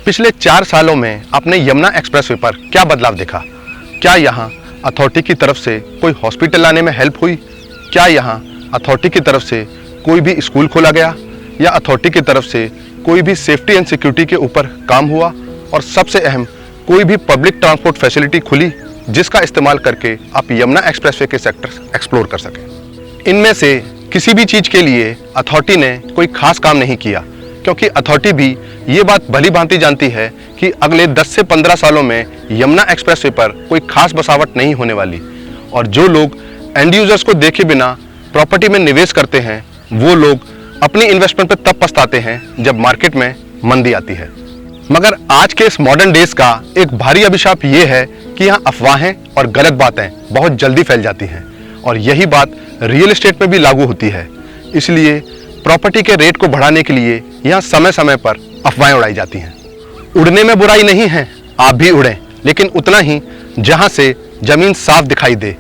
पिछले 4 सालों में आपने यमुना एक्सप्रेसवे पर क्या बदलाव देखा? क्या यहाँ अथॉरिटी की तरफ से कोई हॉस्पिटल लाने में हेल्प हुई? क्या यहाँ अथॉरिटी की तरफ से कोई भी स्कूल खोला गया या अथॉरिटी की तरफ से कोई भी सेफ्टी एंड सिक्योरिटी के ऊपर काम हुआ? और सबसे अहम, कोई भी पब्लिक ट्रांसपोर्ट फैसिलिटी खुली जिसका इस्तेमाल करके आप यमुना एक्सप्रेसवे के सेक्टर एक्सप्लोर कर सकें? इनमें से किसी भी चीज़ के लिए अथॉरिटी ने कोई खास काम नहीं किया, क्योंकि अथॉरिटी भी ये बात भली भांति जानती है कि अगले 10 से 15 सालों में यमुना एक्सप्रेसवे पर कोई खास बसावट नहीं होने वाली। और जो लोग एंड यूजर्स को देखे बिना प्रॉपर्टी में निवेश करते हैं, वो लोग अपनी इन्वेस्टमेंट पर तब पछताते हैं जब मार्केट में मंदी आती है। मगर आज के इस मॉडर्न डेज का एक भारी अभिशाप ये है कि यहाँ अफवाहें और गलत बातें बहुत जल्दी फैल जाती हैं, और यही बात रियल एस्टेट में भी लागू होती है। इसलिए प्रॉपर्टी के रेट को बढ़ाने के लिए यहाँ समय समय पर अफवाहें उड़ाई जाती हैं। उड़ने में बुराई नहीं है, आप भी उड़ें, लेकिन उतना ही जहाँ से जमीन साफ दिखाई दे,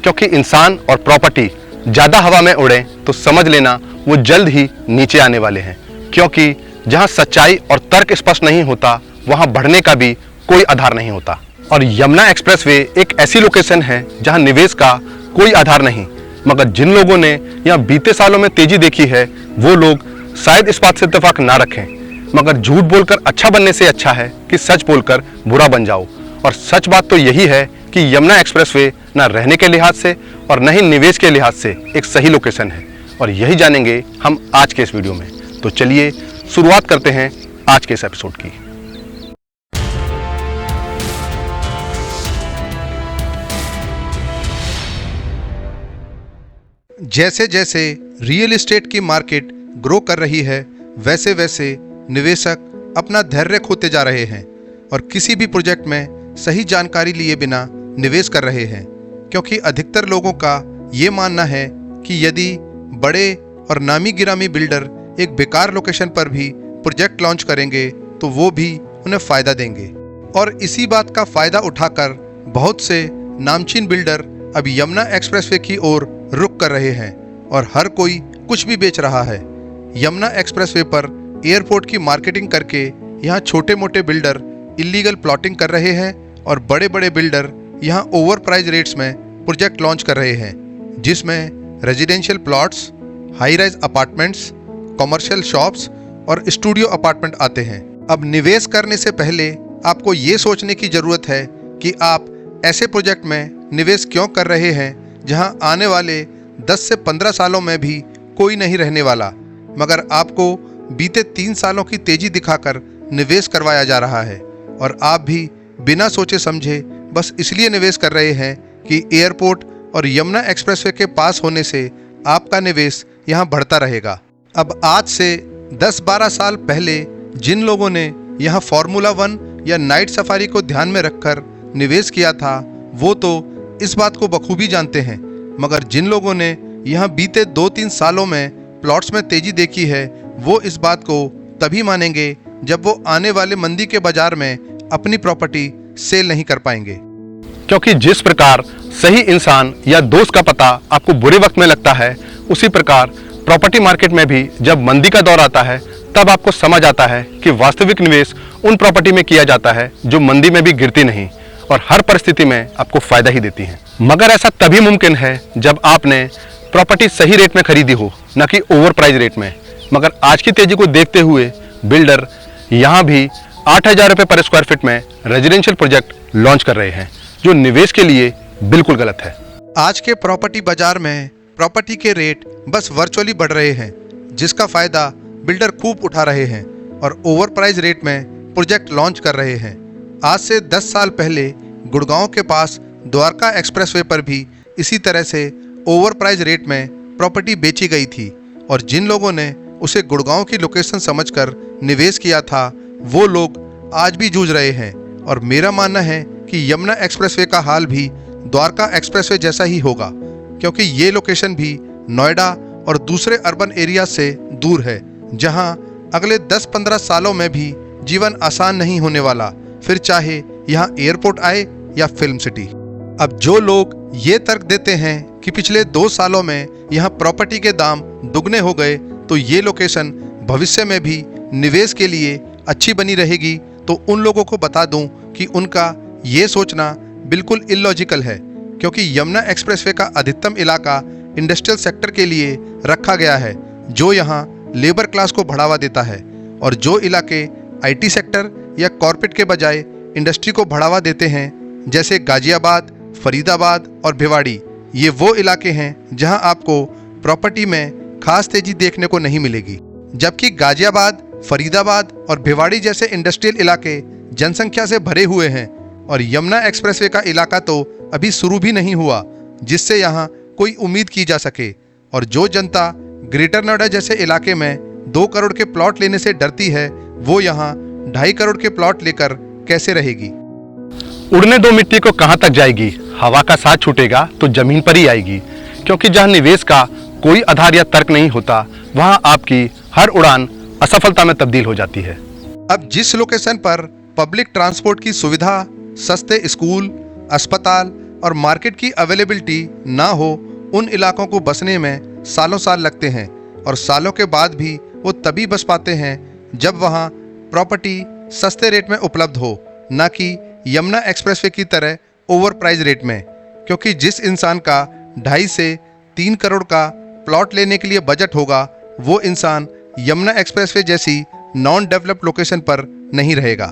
क्योंकि इंसान और प्रॉपर्टी ज़्यादा हवा में उड़े तो समझ लेना वो जल्द ही नीचे आने वाले हैं। क्योंकि जहाँ सच्चाई और तर्क स्पष्ट नहीं होता, वहाँ बढ़ने का भी कोई आधार नहीं होता। और यमुना एक्सप्रेसवे एक ऐसी लोकेशन है जहाँ निवेश का कोई आधार नहीं, मगर जिन लोगों ने यहाँ बीते सालों में तेजी देखी है, वो लोग शायद इस बात से इत्तेफाक ना रखें, मगर झूठ बोलकर अच्छा बनने से अच्छा है कि सच बोलकर बुरा बन जाओ। और सच बात तो यही है कि यमुना एक्सप्रेसवे ना रहने के लिहाज से और न ही निवेश के लिहाज से एक सही लोकेशन है, और यही जानेंगे हम आज के इस वीडियो में। तो चलिए शुरुआत करते हैं आज के इस एपिसोड की। जैसे जैसे रियल एस्टेट की मार्केट ग्रो कर रही है, वैसे वैसे निवेशक अपना धैर्य खोते जा रहे हैं और किसी भी प्रोजेक्ट में सही जानकारी लिए बिना निवेश कर रहे हैं। क्योंकि अधिकतर लोगों का ये मानना है कि यदि बड़े और नामी गिरामी बिल्डर एक बेकार लोकेशन पर भी प्रोजेक्ट लॉन्च करेंगे तो वो भी उन्हें फ़ायदा देंगे। और इसी बात का फ़ायदा उठाकर बहुत से नामचीन बिल्डर अब यमुना एक्सप्रेसवे की ओर रुख कर रहे हैं और हर कोई कुछ भी बेच रहा है। यमुना एक्सप्रेसवे पर एयरपोर्ट की मार्केटिंग करके यहाँ छोटे मोटे बिल्डर इलीगल प्लॉटिंग कर रहे हैं और बड़े बड़े बिल्डर यहाँ ओवर प्राइस रेट्स में प्रोजेक्ट लॉन्च कर रहे हैं, जिसमें residential plots, high rise apartments, commercial shops और स्टूडियो अपार्टमेंट आते हैं। अब निवेश करने से पहले आपको ये सोचने की ज़रूरत है कि आप ऐसे प्रोजेक्ट में निवेश क्यों कर रहे हैं जहां आने वाले 10 से 15 सालों में भी कोई नहीं रहने वाला, मगर आपको बीते 3 सालों की तेजी दिखाकर निवेश करवाया जा रहा है। और आप भी बिना सोचे समझे बस इसलिए निवेश कर रहे हैं कि एयरपोर्ट और यमुना एक्सप्रेसवे के पास होने से आपका निवेश यहाँ बढ़ता रहेगा। अब आज से 10-12 साल पहले जिन लोगों ने यहाँ फार्मूला 1 या नाइट सफारी को ध्यान में रखकर निवेश किया था, वो तो इस बात को बखूबी जानते हैं, मगर जिन लोगों ने यहाँ बीते 2-3 सालों में प्लॉट्स में तेजी देखी है, वो इस बात को तभी मानेंगे जब वो आने वाले मंदी के बाजार में अपनी प्रॉपर्टी सेल नहीं कर पाएंगे। क्योंकि जिस प्रकार सही इंसान या दोस्त का पता आपको बुरे वक्त में लगता है, उसी प्रकार प्रॉपर्टी मार्केट में भी जब मंदी का दौर आता है, तब आपको समझ आता है कि वास्तविक निवेश उन प्रॉपर्टी में किया जाता है जो मंदी में भी गिरती नहीं और हर परिस्थिति में आपको फायदा ही देती हैं। मगर ऐसा तभी मुमकिन है जब आपने प्रॉपर्टी सही रेट में खरीदी हो, न कि ओवर प्राइस रेट में। मगर आज की तेजी को देखते हुए बिल्डर यहाँ भी 8,000 रुपये पर स्क्वायर फीट में रेजिडेंशियल प्रोजेक्ट लॉन्च कर रहे हैं, जो निवेश के लिए बिल्कुल गलत है। आज के प्रॉपर्टी बाजार में प्रॉपर्टी के रेट बस वर्चुअली बढ़ रहे हैं, जिसका फायदा बिल्डर खूब उठा रहे हैं और ओवर प्राइस रेट में प्रोजेक्ट लॉन्च कर रहे हैं। आज से 10 साल पहले गुड़गांव के पास द्वारका एक्सप्रेसवे पर भी इसी तरह से ओवर प्राइस रेट में प्रॉपर्टी बेची गई थी, और जिन लोगों ने उसे गुड़गांव की लोकेशन समझकर निवेश किया था, वो लोग आज भी जूझ रहे हैं। और मेरा मानना है कि यमुना एक्सप्रेसवे का हाल भी द्वारका एक्सप्रेसवे जैसा ही होगा, क्योंकि ये लोकेशन भी नोएडा और दूसरे अर्बन एरिया से दूर है, जहां अगले 10-15 सालों में भी जीवन आसान नहीं होने वाला, फिर चाहे यहाँ एयरपोर्ट आए या फिल्म सिटी। अब जो लोग ये तर्क देते हैं कि पिछले 2 सालों में यहाँ प्रॉपर्टी के दाम दुगने हो गए, तो ये लोकेशन भविष्य में भी निवेश के लिए अच्छी बनी रहेगी, तो उन लोगों को बता दूं कि उनका ये सोचना बिल्कुल इलॉजिकल है, क्योंकि यमुना एक्सप्रेसवे का अधिकतम इलाका इंडस्ट्रियल सेक्टर के लिए रखा गया है, जो यहाँ लेबर क्लास को बढ़ावा देता है, और जो इलाके आईटी सेक्टर या कॉर्पोरेट के बजाय इंडस्ट्री को बढ़ावा देते हैं, जैसे गाजियाबाद, फरीदाबाद और भिवाड़ी, ये वो इलाके हैं जहां आपको प्रॉपर्टी में खास तेजी देखने को नहीं मिलेगी। जबकि गाजियाबाद, फरीदाबाद और भिवाड़ी जैसे इंडस्ट्रियल इलाके जनसंख्या से भरे हुए हैं, और यमुना एक्सप्रेसवे का इलाका तो अभी शुरू भी नहीं हुआ, जिससे यहाँ कोई उम्मीद की जा सके। और जो जनता ग्रेटर नोएडा जैसे इलाके में 2 करोड़ के प्लॉट लेने से डरती है, वो यहाँ 2.5 करोड़ के प्लॉट लेकर कैसे रहेगी? उड़ने दो मिट्टी को कहां तक जाएगी, हवा का साथ छूटेगा तो जमीन पर ही आएगी। क्योंकि जहां निवेश का कोई आधार या तर्क नहीं होता, वहां आपकी हर उड़ान असफलता में तब्दील हो जाती है। अब जिस लोकेशन पर पब्लिक ट्रांसपोर्ट की सुविधा, सस्ते स्कूल, अस्पताल और मार्केट की अवेलेबिलिटी ना हो, उन इलाकों को बसने में सालों साल लगते हैं, और सालों के बाद भी वो तभी बस पाते हैं जब वहाँ प्रॉपर्टी सस्ते रेट में उपलब्ध हो, ना कि यमुना एक्सप्रेसवे की तरह ओवर प्राइस रेट में। क्योंकि जिस इंसान का 2.5 से 3 करोड़ का प्लॉट लेने के लिए बजट होगा, वो इंसान यमुना एक्सप्रेसवे जैसी नॉन डेवलप्ड लोकेशन पर नहीं रहेगा।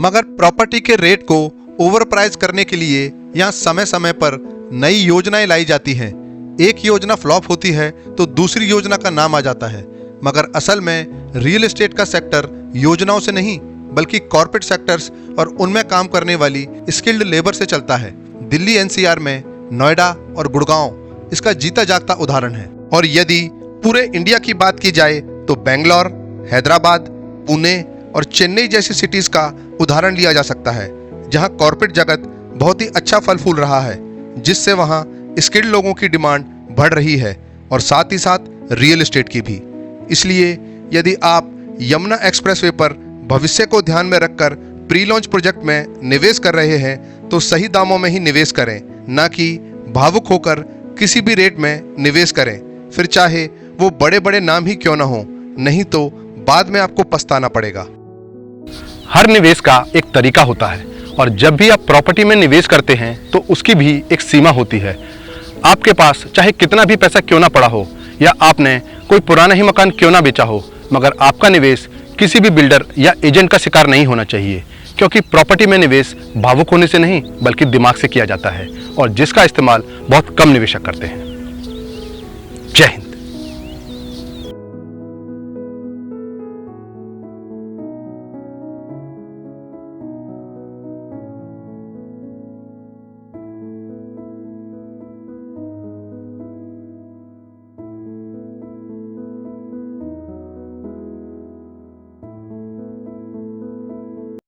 मगर प्रॉपर्टी के रेट को ओवर प्राइस करने के लिए यहाँ समय समय पर नई योजनाएं लाई जाती हैं। एक योजना फ्लॉप होती है तो दूसरी योजना का नाम आ जाता है, मगर असल में रियल एस्टेट का सेक्टर योजनाओं से नहीं, बल्कि कॉर्पोरेट सेक्टर्स और उनमें काम करने वाली स्किल्ड लेबर से चलता है। दिल्ली एनसीआर में नोएडा और गुड़गांव इसका जीता जागता उदाहरण है। और यदि पूरे इंडिया की बात की जाए तो बेंगलोर, हैदराबाद, पुणे और चेन्नई जैसी सिटीज का उदाहरण लिया जा सकता है, जहां कॉर्पोरेट जगत बहुत ही अच्छा फल फूल रहा है, जिससे वहां स्किल्ड लोगों की डिमांड बढ़ रही है, और साथ ही साथ रियल एस्टेट की भी। इसलिए यदि आप यमुना एक्सप्रेसवे पर भविष्य को ध्यान में रखकर प्री लॉन्च प्रोजेक्ट में निवेश कर रहे हैं, तो सही दामों में ही निवेश करें, ना कि भावुक होकर किसी भी रेट में निवेश करें, फिर चाहे वो बड़े बड़े नाम ही क्यों ना हो, नहीं तो बाद में आपको पछताना पड़ेगा। हर निवेश का एक तरीका होता है, और जब भी आप प्रॉपर्टी में निवेश करते हैं तो उसकी भी एक सीमा होती है। आपके पास चाहे कितना भी पैसा क्यों ना पड़ा हो, या आपने कोई पुराना ही मकान क्यों ना बेचा हो, मगर आपका निवेश किसी भी बिल्डर या एजेंट का शिकार नहीं होना चाहिए। क्योंकि प्रॉपर्टी में निवेश भावुक होने से नहीं, बल्कि दिमाग से किया जाता है, और जिसका इस्तेमाल बहुत कम निवेशक करते हैं। जय हिंद।